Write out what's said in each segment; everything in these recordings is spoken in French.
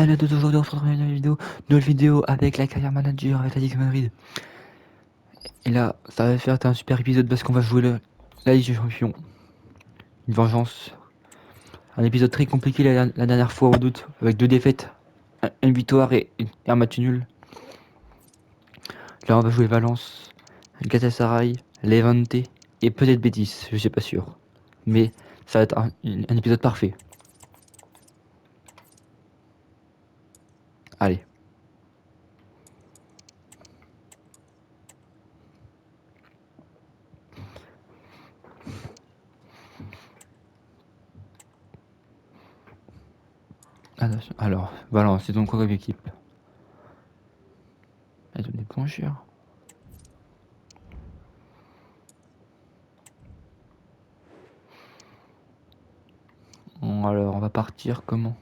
Salut à tous, aujourd'hui on se retrouve dans une nouvelle vidéo avec la carrière manager avec la Ligue Madrid. Et là, ça va faire un super épisode parce qu'on va jouer la Ligue des Champions. Une vengeance. Un épisode très compliqué la dernière fois au doute, avec 2 défaites, une victoire et un match nul. Là on va jouer Valence, Galatasaray, Levante et peut-être Betis, je suis pas sûr. Mais ça va être un épisode parfait. Allez. Alors, Valence, c'est donc quoi comme équipe? Elles ont des points chers. Bon, alors, on va partir comment?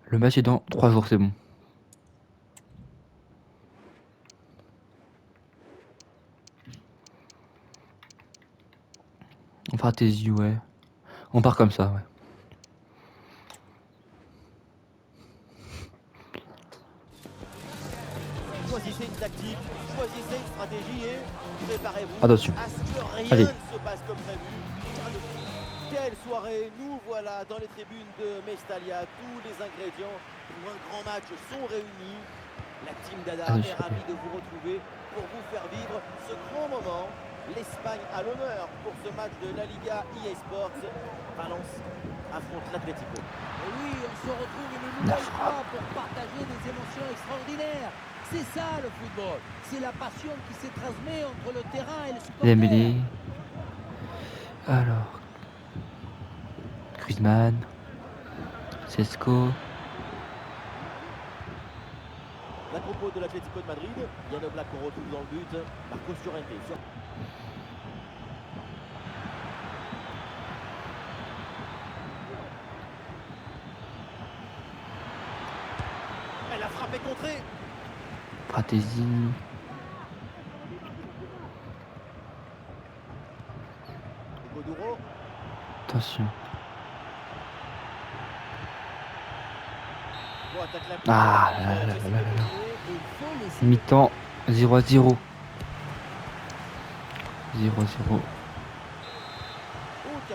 Le match est dans 3 jours, c'est bon. On fera tes yeux, ouais. On part comme ça, ouais. Choisissez une tactique, choisissez une stratégie et préparez-vous Attention. à ce que rien Allez. ne se passe comme prévu. Quelle soirée, nous voilà dans les tribunes de Mestalia. Tous les ingrédients pour un grand match sont réunis. La team Dada est ravie de vous retrouver pour vous faire vivre ce grand moment. L'Espagne a l'honneur pour ce match de la Liga EA Sports. Valence affronte l'Atlético. Et oui, on se retrouve une nouvelle fois pour partager des émotions extraordinaires. C'est ça le football. C'est la passion qui se transmet entre le terrain et le supporter. Dembélé. Alors. Griezmann. Sesco. La compo de l'Atlético de Madrid, Yann Oblak qu'on retrouve dans le but, Marcos Llorente. Elle a frappé contrée. Fratesi. Goduro. Attention. Bon, attaque la Ah là là là là là. Mi-temps 0-0. 0-0. Aucun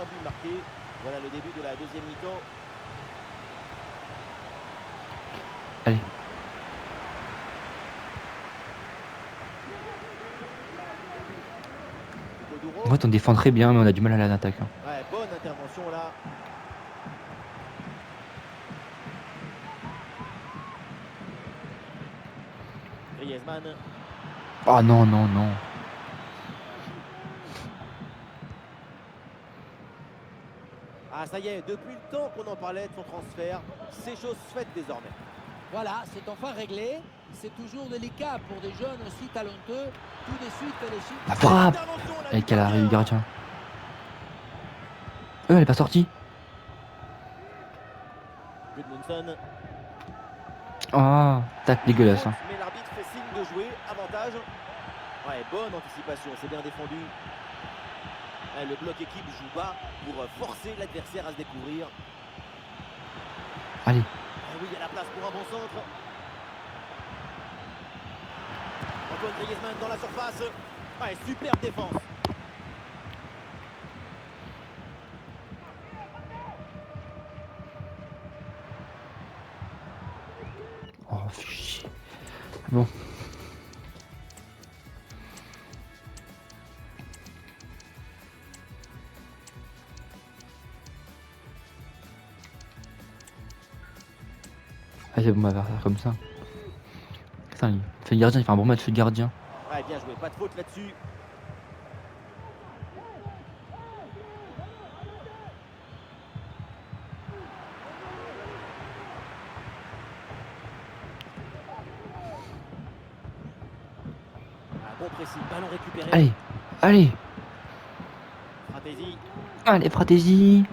but marqué. Voilà le début de la deuxième mi-temps. Allez. Goduro. En fait, on défend très bien, mais on a du mal à l'attaque. Hein. Ouais, bonne intervention là. Griezmann. Ah non, non, non. Ah ça y est, depuis le temps qu'on en parlait de son transfert, c'est chose faite désormais. Voilà, c'est enfin réglé. C'est toujours délicat pour des jeunes aussi talentueux. Tout de suite, les chiffres. La frappe. Intervention, là, Avec du elle arrive, gardien. gardien. Elle est pas sortie. Gudmundsson. Ah, tac, dégueulasse. Hein. Mais l'arbitre fait signe de jouer, avantage. Ouais, bonne anticipation, c'est bien défendu. Ouais, le bloc équipe joue bas pour forcer l'adversaire à se découvrir. Allez. Ah oui, il y a la place pour un bon centre. Antoine Griezmann dans la surface. Ouais, superbe défense. Oh, fichier. Bon. Ah, c'est bon, on va faire comme ça. Putain, il fait le gardien, il fait un bon match, le gardien. Ouais, bien joué, pas de faute là-dessus. Bon précis, ballon récupéré. Allez, allez. Fratesi. Allez, Fratesi.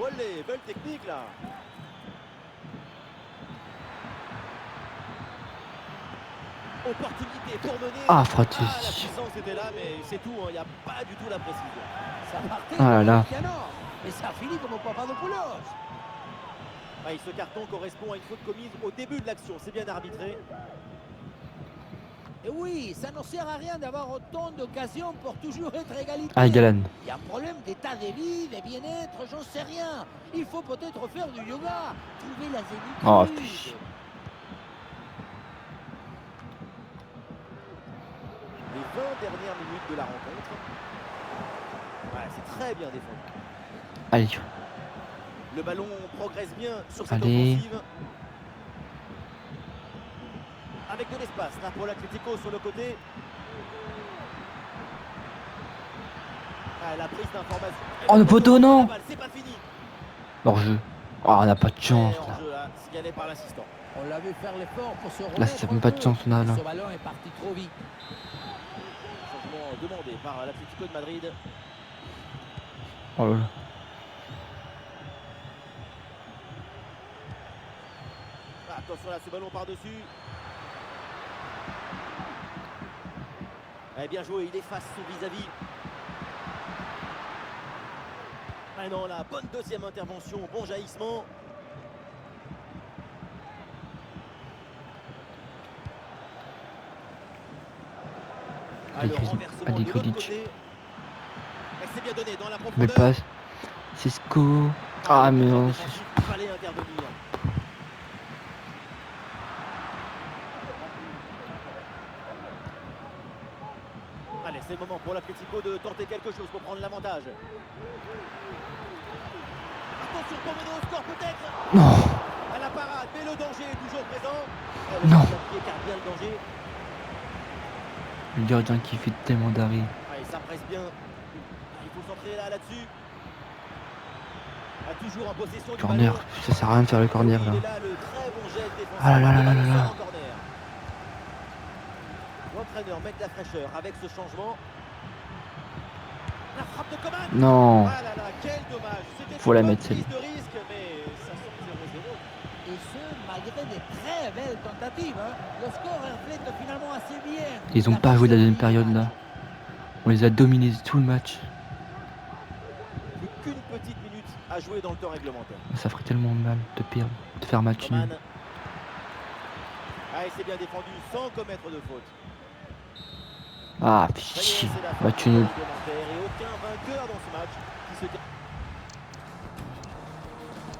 Olé, belle technique là. Opportunité pour mener. Ah, Ah, la Fratesi. puissance était là, mais c'est tout, il n'y a pas du tout la précision. Ça partait Ah là là. Cristiano. fini comme Papadopoulos. Ah, et ce carton correspond à une faute commise au début de l'action. C'est bien arbitré. Et oui, ça ne sert à rien d'avoir autant d'occasions pour toujours être égalité. Ah, Galan. Il y a un problème d'état de vie, de bien-être, j'en sais rien. Il faut peut-être faire du yoga, trouver la zénitude. Oh, fiche. Les 20 dernières minutes de la rencontre. Ouais, c'est très bien défendu. Allez. Le ballon progresse bien sur cette Allez. offensive. Avec de l'espace là pour l'Atlético sur le côté. Ah, la prise d'information. Oh, le poteau, non. C'est pas fini. Hors-jeu. Oh, on n'a pas de chance, là. Hors-jeu, là, signalé par l'assistant. On l'a vu faire l'effort pour se remettre. Là, ça fait pas de chance, on a, là. Ce ballon est parti trop vite. Changement demandé par l'Atlético de Madrid. Oh là là. Attention là, ce ballon par-dessus. Bien joué, il efface son vis-à-vis. Ah non, la bonne deuxième intervention, bon jaillissement. Allez, Le renversement allez, de l'autre Kulic. côté. Et c'est bien donné dans la Belle profondeur. passe. Cisco. Ah, mais non. Il fallait intervenir. Allez, c'est le moment pour l'Atlético de tenter quelque chose pour prendre l'avantage. Attention, Pomeno score peut-être. Non. À la parade, mais le danger est toujours présent. Non. Qui écarte bien le danger. Le gardien qui fait tellement d'arrêts. Allez, ça presse bien. Il faut centrer là-dessus. Toujours en possession du Corner. ballon. Ça sert à rien de faire le corner, là. Il est là, le très bon geste défensif. Ah là là là là Le ballon là. sort en corner. L'entraîneur met de la fraîcheur avec ce changement. La frappe de Coman. Non. Ah là là, quel dommage. C'était Faut la une bonne mettre, celle-là. prise de risque, mais ça sort 0-0. Et ce, malgré des très belles tentatives. Hein. Le score reflète finalement assez bien. Ils ont pas joué la deuxième période, là. On les a dominés tout le match. Plus qu'une petite minute à jouer dans le temps réglementaire. Ça ferait tellement mal de perdre, de faire match nul. Coman. Ah, et c'est bien défendu sans commettre de faute. Ah, Ça y est, fichi. c'est la fin Match du nul. temps réglementaire et aucun vainqueur dans ce match qui se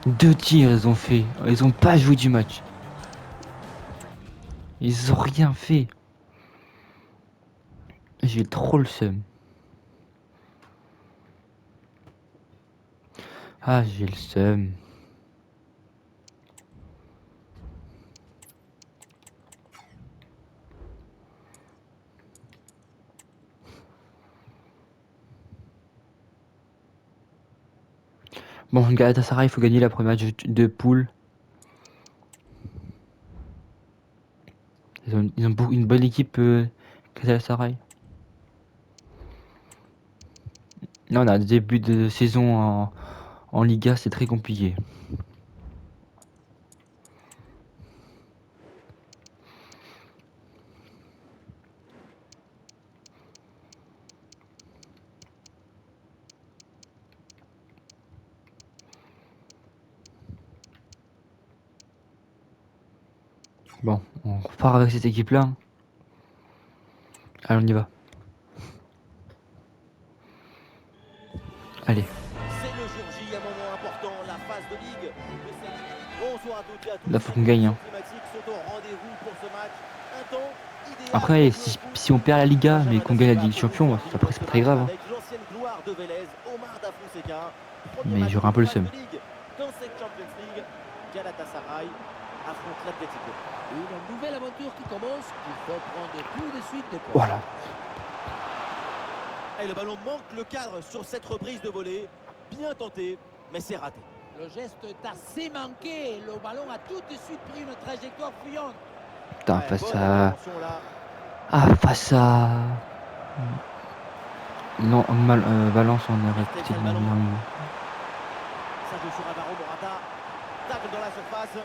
termine. 2 tirs ils ont fait. Ils ont pas joué du match. Ils ont rien fait. J'ai trop le seum. Ah, j'ai le seum. Bon, Galatasaray, il faut gagner la première match de poule. Ils ont une bonne équipe, Galatasaray. Là, on a un début de saison en Liga, c'est très compliqué. Bon, on repart avec cette équipe-là. Allez, on y va. Allez, C'est le jour J, un moment important, la phase de ligue. Bonsoir à toutes et à tous. là, faut qu'on gagne. Hein. Les climatiques sont au rendez-vous pour ce match. Un temps idéal Après, pour jouer au si on perd la Liga, mais qu'on gagne la Ligue des Champions, ça c'est pas très grave. Hein. Avec l'ancienne gloire de Vélez, Omar Da Fonseca. Premier Mais match j'aurais un peu de le seum. phase de ligue dans cette Champions League, Galatasaray affronte l'Atlético. Une nouvelle aventure qui commence. Il faut prendre tout de suite des points. Voilà. Et le ballon manque le cadre sur cette reprise de volée. Bien tenté, mais c'est raté. Le geste est assez manqué. Le ballon a tout de suite pris une trajectoire fuyante. Putain, Ouais, face bonne à... intervention là. Ah, face à... Non, Valence, on aurait peut-être bien mieux. Ça joue sur Alvaro Morata. Tacle dans la surface.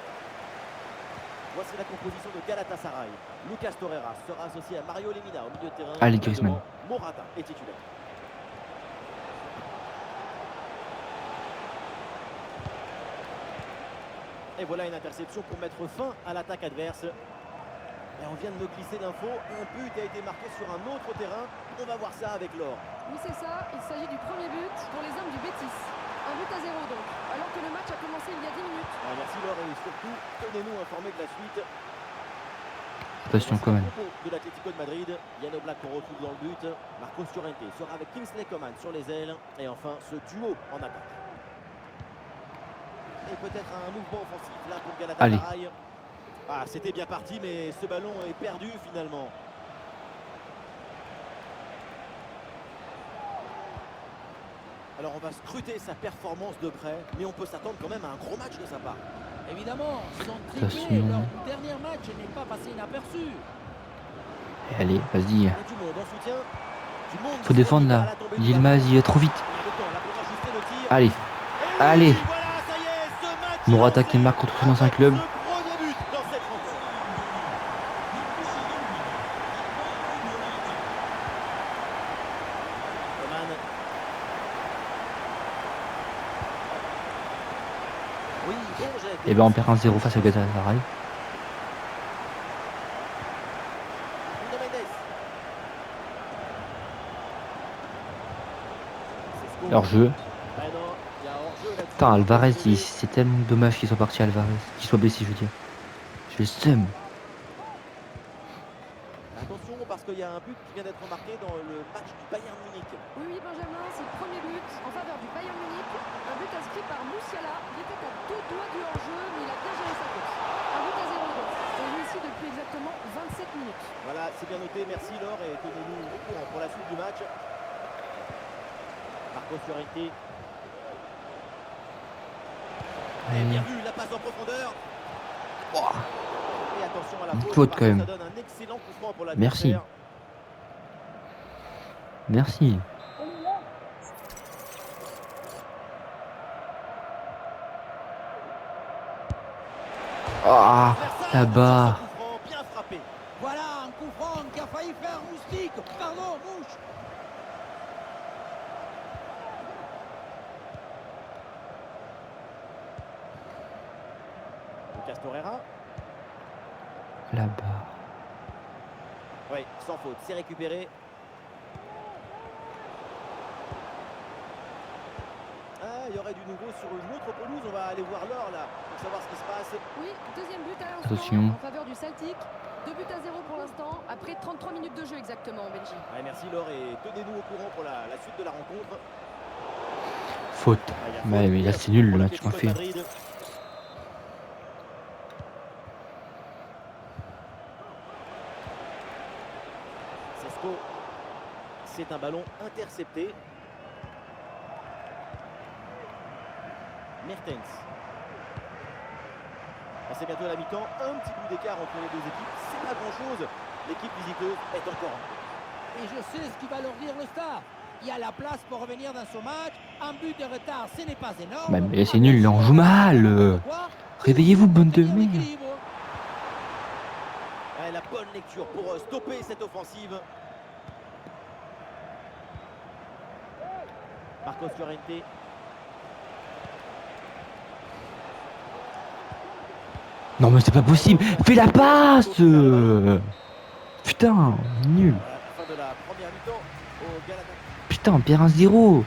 Voici la composition de Galatasaray. Lucas Torreira sera associé à Mario Lemina au milieu de terrain. Allez, Griezmann. Morata est titulaire. Et voilà une interception pour mettre fin à l'attaque adverse. Et on vient de me glisser l'info, un but a été marqué sur un autre terrain. On va voir ça avec Laure. Oui, c'est ça. Il s'agit du premier but pour les hommes du Betis. 1-0 donc, alors que le match a commencé il y a 10 minutes. Alors, merci Laure et surtout, tenez-nous informés de la suite. Attention quand même. De l'Atlético de Madrid, Yann Oblak qu'on retrouve dans le but. Marcos Llorente sera avec Kingsley Coman sur les ailes. Et enfin, ce duo en attaque. Et peut-être un mouvement offensif là pour Galatasaray. Ah, c'était bien parti, mais ce ballon est perdu finalement. Alors on va scruter sa performance de près, mais on peut s'attendre quand même à un gros match de sa part. Évidemment, son triplé, leur dernier match n'est pas passé inaperçu. Allez, vas-y. Il y a du monde en soutien. Du monde Faut défendre là. Yilmaz, il va trop vite. Allez. Allez. Morata qui marque contre son ancien club. Et ben on perd 1-0 face à Galatasaray. Leur jeu. Putain, Alvarez, c'est tellement dommage qu'il soit parti, Alvarez. Qu'il soit blessé, je veux dire. Je le seum. Attention parce qu'il y a un but qui vient d'être marqué dans le match du Bayern Munich. Oui, Benjamin, c'est le premier but en faveur du Bayern Munich. Un but inscrit par Musiala. Il était à 2 doigts du hors-jeu, mais il a bien géré sa course. 1-0 donc. On joue ici depuis exactement 27 minutes. Voilà, c'est bien noté. Merci Laure et tenez-nous au courant pour la suite du match. Marcos Llorente. Bien vu, la passe en profondeur. Wow. Et attention à la faute, faute quand même. Ça donne un excellent coup franc pour Merci. Merci. Ah, là-bas. Bien frappé. Voilà un coup franc qui a failli faire moustique. Pardon, mouche. Lucas Torreira. Là-bas. Oui, sans faute, c'est récupéré. Ah, il y aurait du nouveau sur une autre pelouse. On va aller voir Laure là pour savoir ce qui se passe. Oui, deuxième but à Attention. l'instant en faveur du Celtic. 2-0 pour l'instant, après 33 minutes de jeu exactement en Belgique. Ouais, merci Laure et tenez-nous au courant pour la suite de la rencontre. Faute. Mais là c'est nul le match qu'on fait. Sesco. C'est un ballon intercepté. Mertens. C'est bientôt la mi-temps. Un petit bout d'écart entre les deux équipes. C'est pas grand-chose. L'équipe visiteuse est encore en tête. Et je sais ce qui va leur dire le staff. Il y a la place pour revenir dans ce match. Un but de retard, ce n'est pas énorme. Mais c'est nul, là on joue mal. Réveillez-vous, bonne de merde. La bonne lecture pour stopper cette offensive. Marcos Llorente. Non mais c'est pas possible. Fais la passe. Putain, nul. Fin de la première mi-temps au Galatasaray. Putain, on perd 1-0.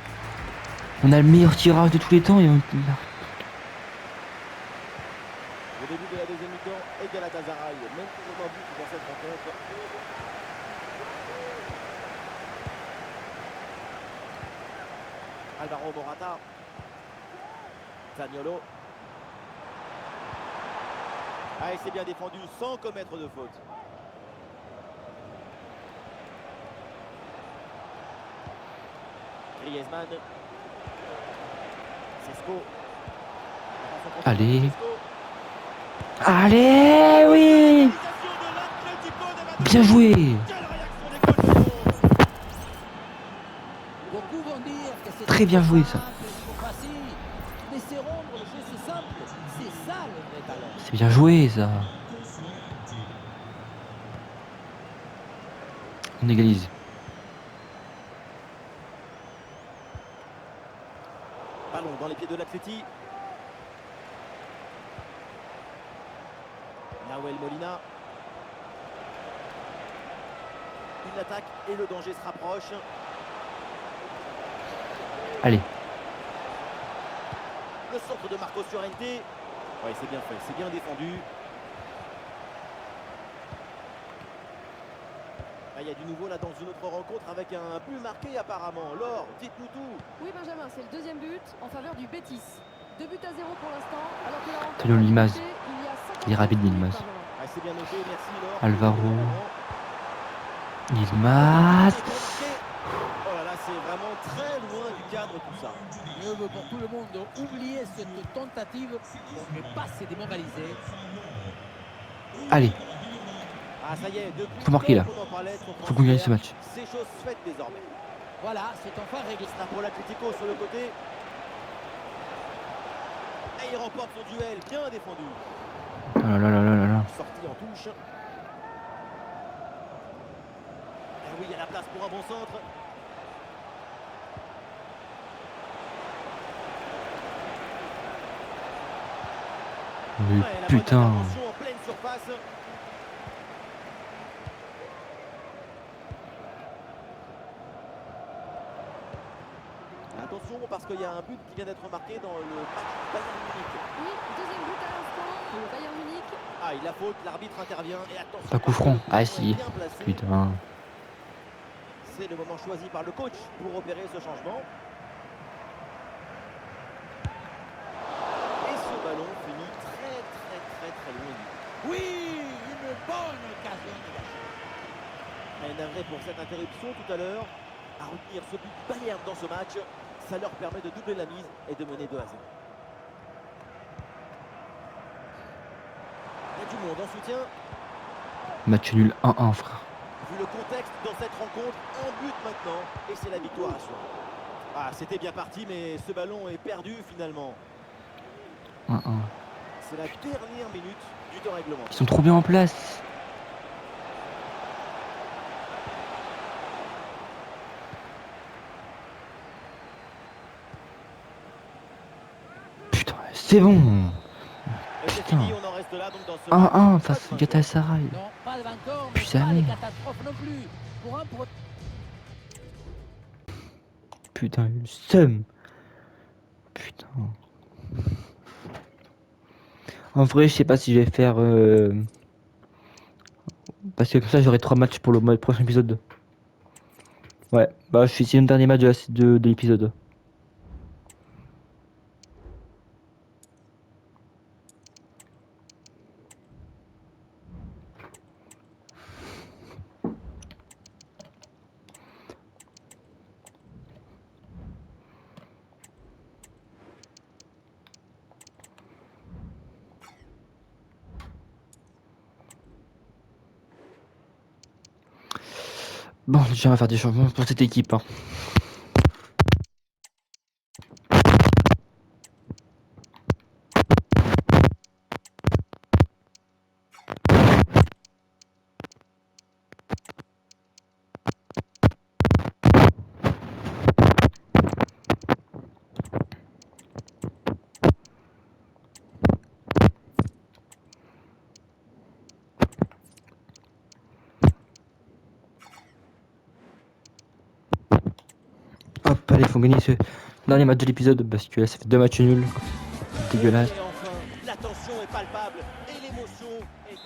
On a le meilleur tirage de tous les temps et on... Au début de la deuxième mi-temps, et Galatasaray, même toujours un but dans cette rencontre. Alvaro Morata. Zaniolo. Ah, et c'est bien défendu sans commettre de faute. Griezmann. Sesco. Allez. Allez, oui. Bien joué. Très bien joué ça. C'est bien joué ça. On égalise. Ballon dans les pieds de l'Atleti. Nahuel Molina. Une attaque et le danger se rapproche. Allez. Le centre de Marcos Llorente. Ouais, c'est bien fait, c'est bien défendu. Ah, il y a du nouveau là dans une autre rencontre avec un but marqué apparemment. Laure, dites-nous tout. Oui, Benjamin, c'est le deuxième but en faveur du Betis. 2 buts à 0 pour l'instant. Alors que la rencontre Antonio a Limaz. débuté il y a 50 Il est rapide, minutes, Limaz. Benjamin. Ah, c'est bien noté, merci Laure. Alvaro. Yilmaz. Oh là là, c'est vraiment très loin du cadre tout ça. Mieux vaut pour tout le monde oublier cette tentative pour ne pas se démoraliser. Allez, Ah ça y est, depuis faut marquer, là. qu'on en parlait de son faut qu'on gagne ce transfert, match. c'est chose faite désormais. Voilà, c'est enfin réglé. Ça pour l'Atlético sur le côté. Et il remporte son duel, bien défendu. Oh là là là là là là. Sortie en touche. Et oui, il y a la place pour un bon centre. Mais Ouais, la bonne putain. intervention en pleine surface. Attention parce qu'il y a un but qui vient d'être marqué dans le match du Bayern Munich. Oui, deuxième but à l'instant pour le Bayern Munich. Ah, il a faute, l'arbitre intervient et attention. Pas coup franc. Ah le si. est bien placé. Putain. C'est le moment choisi par le coach pour opérer ce changement. Et ce ballon finit très loin du but. Oui, une bonne occasion de gâcher. Un navré pour cette interruption tout à l'heure. À retenir ce but Bayern dans ce match, ça leur permet de doubler la mise et de mener 2 à 0. Il y a du monde en soutien. Match nul 1-1, frère. Vu le contexte dans cette rencontre, un but maintenant et c'est la victoire assurée. Ah, c'était bien parti, mais ce ballon est perdu finalement. 1-1. C'est la dernière minute du temps réglementaire. Ils sont trop bien en place. Putain, c'est bon. Et c'est Putain. fini, on en reste là donc dans ce 1-1 match. face à Galatasaray. Non, pas de vainqueur, mais Putain. pas de catastrophe non plus. Pour un pour... Putain, le seum. Putain. En vrai, je sais pas si je vais faire... Parce que comme ça, j'aurai 3 matchs pour le prochain épisode. Ouais, bah je fais ici le dernier match de l'épisode. Bon, déjà on va faire des changements pour cette équipe. Hein. Hop, allez, faut gagner ce dernier match de l'épisode parce que là ça fait 2 matchs nuls. Dégueulasse. Et enfin, la tension est palpable et l'émotion est...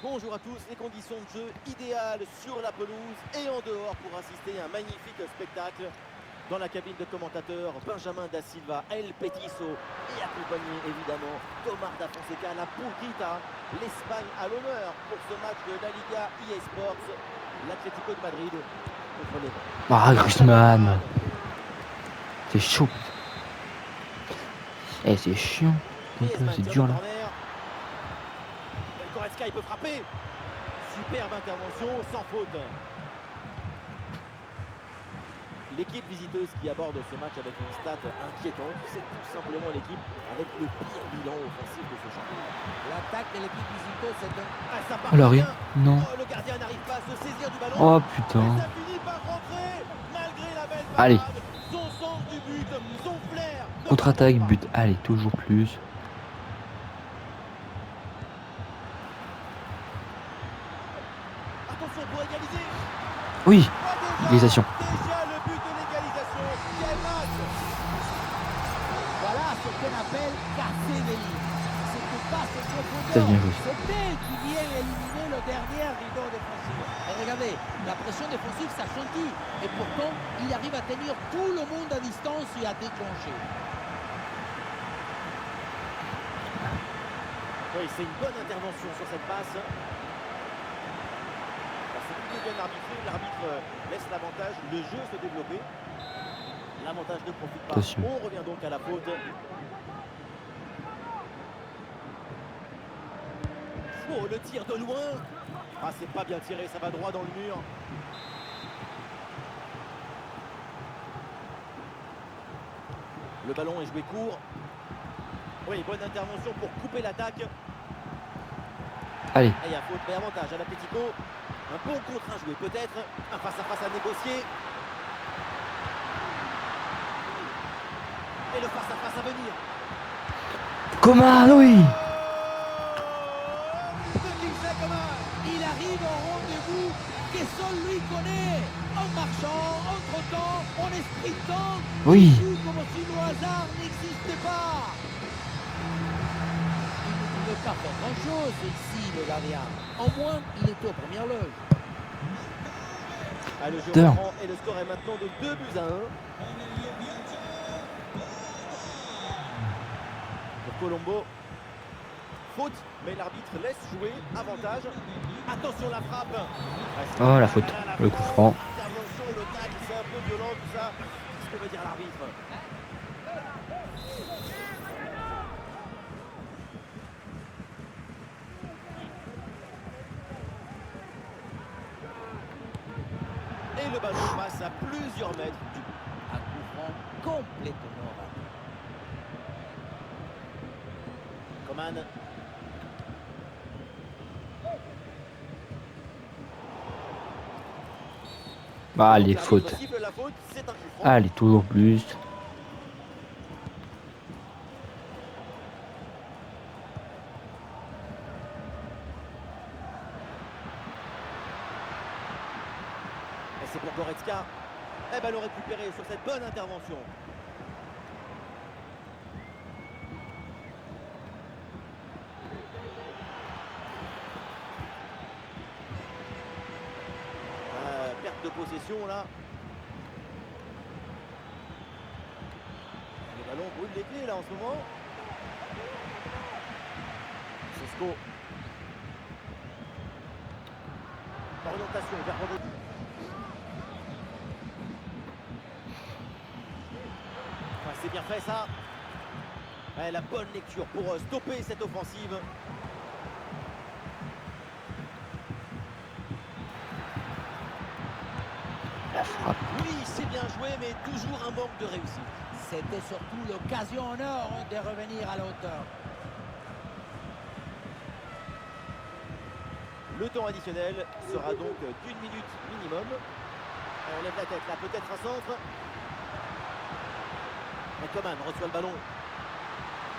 Bonjour à tous, les conditions de jeu idéales sur la pelouse et en dehors pour assister à un magnifique spectacle. Dans la cabine de commentateurs, Benjamin da Silva, El Petiso et accompagné évidemment Tomar da Fonseca, la Pulquita, l'Espagne à l'honneur pour ce match de la Liga eSports, l'Atlético de Madrid contre les... Ah, Griezmann. C'est chaud. Eh, c'est chiant. Un peu, Griezmann c'est tire dur le là. corner. Goretzka, il peut frapper. Superbe intervention, sans faute. L'équipe visiteuse qui aborde ce match avec une stat inquiétante, c'est tout simplement l'équipe avec le pire bilan offensif de ce championnat. L'attaque de l'équipe visiteuse, c'est un... Ah, ça part Alors, bien. non. Oh, le gardien n'arrive pas à se saisir du ballon. Oh Et putain. ça finit par rentrer, malgré la belle parade. Allez. Son sens du but, son flair. ne Contre-attaque, pardonne but. Allez, toujours plus. Oui, Ah, égalisation. déjà le but de l'égalisation. Quel match! Voilà ce qu'on appelle casser des lignes. C'est que passe en Ça, profondeur. bien joué. C'est elle qui vient éliminer le dernier rideau défensif. Et regardez, la pression défensive s'accentue. Et pourtant, il arrive à tenir tout le monde à distance et à déclencher. Oui, c'est une bonne intervention sur cette passe. C'est plutôt bien arbitré. L'arbitre laisse l'avantage, le jeu se développer. L'avantage ne profite pas. Attention. On revient donc à la faute. Oh, le tir de loin. Ah, c'est pas bien tiré, ça va droit dans le mur. Le ballon est joué court. Oui, bonne intervention pour couper l'attaque. Allez, Et il y a faute, mais avantage à l'Atlético. Un bon contre à jouer peut-être. Un face-à-face à négocier. Et le face-à-face à venir. Coman, oui. De Kingsley Coman. Il arrive au rendez-vous que seul lui connaît. En marchant, en trottant, en sprintant. Oui. Il joue comme si le hasard n'existait pas. Il ne pouvait pas faire grand-chose ici, le gardien. Au moins, il était aux premières loges. Ah, le jeu Putain. reprend et le score est maintenant de 2-1. Pour Colombo. Faute, mais l'arbitre laisse jouer. Avantage. Attention la frappe. Oh, la faute. Le coup franc. Intervention, le tacle, c'est un peu violent tout ça. Qu'est-ce que veut dire l'arbitre? Et le ballon passe à plusieurs mètres du but. Un coup franc complètement raté. Coman. Allez, Donc, faute. l'arbitre siffle la faute, c'est un coup franc. Allez, toujours plus. Et c'est pour Goretzka. Et ballon récupéré sur cette bonne intervention. Perte de possession là. Le ballon brûle les pieds là en ce moment. Sesco. Orientation vers Rodri. Ouais, c'est bien fait ça. Ouais, la bonne lecture pour stopper cette offensive. La frappe. Oui, c'est bien joué, mais toujours un manque de réussite. C'était surtout l'occasion en or de revenir à la hauteur. Le temps additionnel sera donc d'1 minute minimum. On lève la tête là, peut-être un centre. Et Coman reçoit le ballon.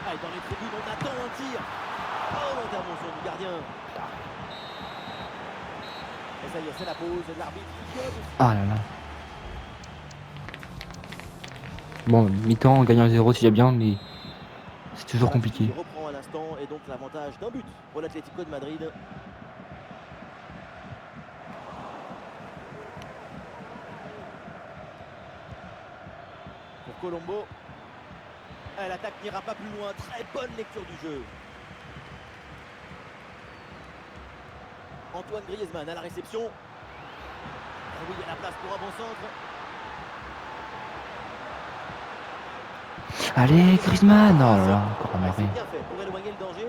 Ah, et dans les tribunes, on attend un tir. Oh, l'intervention du gardien. Et ça y est, c'est la pause. L'arbitre qui vient de... Ah là là. Bon, mi-temps, gagnant 0 si j'ai bien, mais c'est toujours compliqué. Il reprend à l'instant et donc l'avantage d'un but pour l'Atlético de Madrid. Pour Colombo. L'attaque n'ira pas plus loin. Très bonne lecture du jeu. Antoine Griezmann à la réception. Et oui, il y a la place pour un bon centre. Allez, Griezmann. Oh là là, encore un C'est arrêt. bien fait pour éloigner le danger.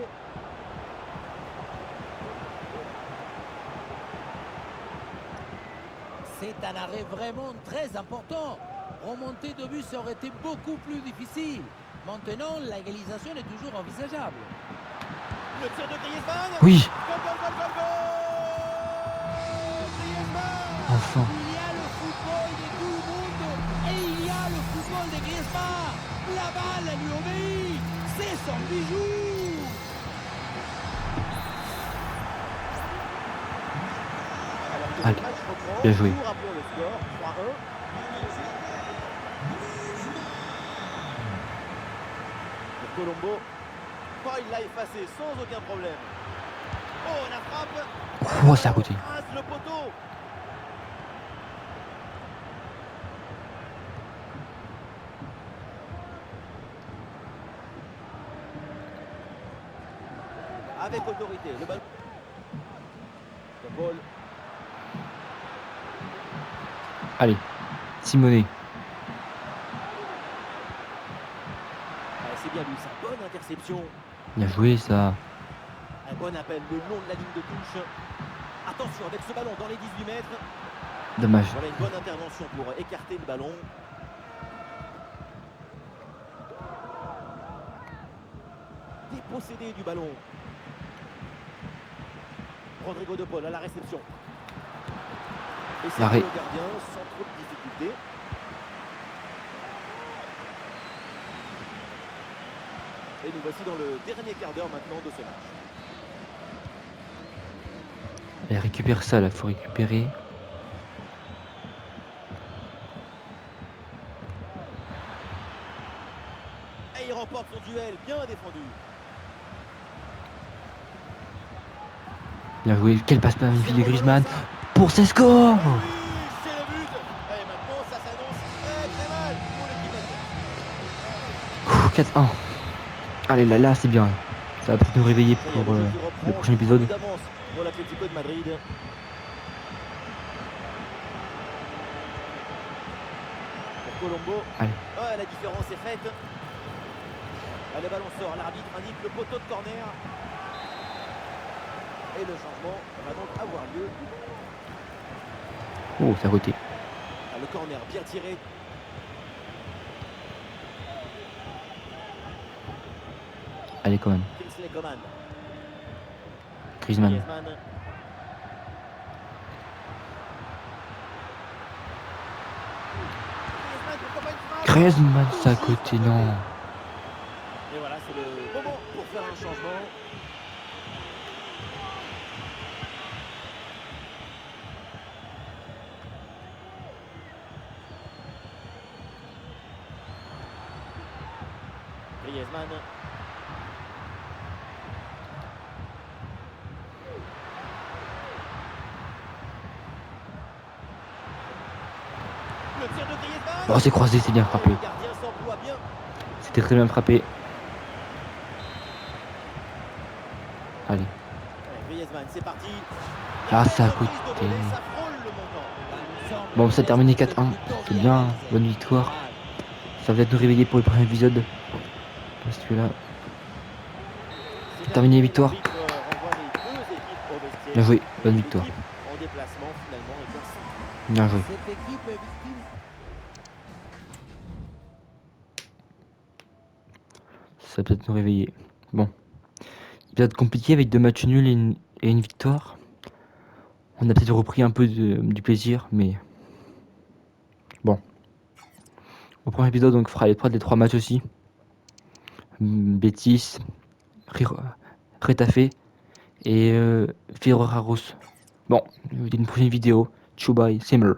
C'est un arrêt vraiment très important. Remonter de but, ça aurait été beaucoup plus difficile. Maintenant, l'égalisation est toujours envisageable. Le tir de Griezmann. Oui, Goal, goal, goal, goal, goal. Griezmann. enfin. Il y a le football de tout le monde et il y a le football de Griezmann. La balle lui obéit. C'est son bijou. Alors que Allez, le match reprend, bien joué. nous rappelons Colombo. Oh, il l'a effacé sans aucun problème. Oh, la frappe. Oh, c'est à côté. Rase le poteau. Avec autorité, le ballon. De Paul. Allez, Simonet. Ah, c'est bien lui, sa bonne interception. Bien joué ça. Un bon appel le long de la ligne de touche. Attention avec ce ballon dans les 18 mètres. Dommage. Voilà une bonne intervention pour écarter le ballon. Dépossédé du ballon. Rodrigo de Paul à la réception. Et c'est L'arrêt. le gardien sans trop de difficulté. Et nous voici dans le dernier quart d'heure maintenant de ce match. Allez, récupère ça là, faut récupérer. Et il remporte son duel, bien défendu. Bien joué. Quelle passe magnifique de Griezmann pour ses scores. Oui, c'est le but. Et maintenant ça s'annonce très très mal pour l'équipe adverse. 4-1. Allez, là, c'est bien. Ça va peut-être nous réveiller Ça y est, pour le jeu qui le reprend, prochain épisode. d'avance pour l'Atlético de Madrid. Pour Colombo. Allez. Ouais, la différence est faite. Ah, le ballon sort, l'arbitre indique le poteau de corner. Et le changement va donc avoir lieu. Oh, c'est à côté. Ah, le corner bien tiré. Allez, quand même. Kingsley Coman. Griezmann. Griezmann. Pourquoi pas une frappe? Griezmann, c'est à côté, non. Et voilà, c'est le moment pour faire un changement. Griezmann. Le tir de Griezmann. Oh, c'est croisé, c'est bien frappé. Le gardien s'emploie bien. C'était très bien frappé. Allez. Griezmann, c'est parti. Ah, c'est à La reprise côté. de volée, ça frôle le montant. Bon, ça a terminé 4-1. C'est bien. Bonne victoire. Ça va être nous réveiller pour le prochain épisode. Parce que là, C'est terminé, victoire. l'arbitre renvoie les deux équipes au vestiaire. Bien joué. Bonne L'équipe victoire. En déplacement, finalement, est bien sortie. Bien joué. Cette équipe est victime. Ça va peut-être nous réveiller. Bon. Épisode compliqué avec 2 matchs nuls et une victoire. On a peut-être repris un peu du plaisir, mais bon. Au prochain épisode, donc, on fera les 3 matchs aussi. Betis, Retafe et Ferroraros. Bon, une prochaine vidéo. Tchou bye, Simmer.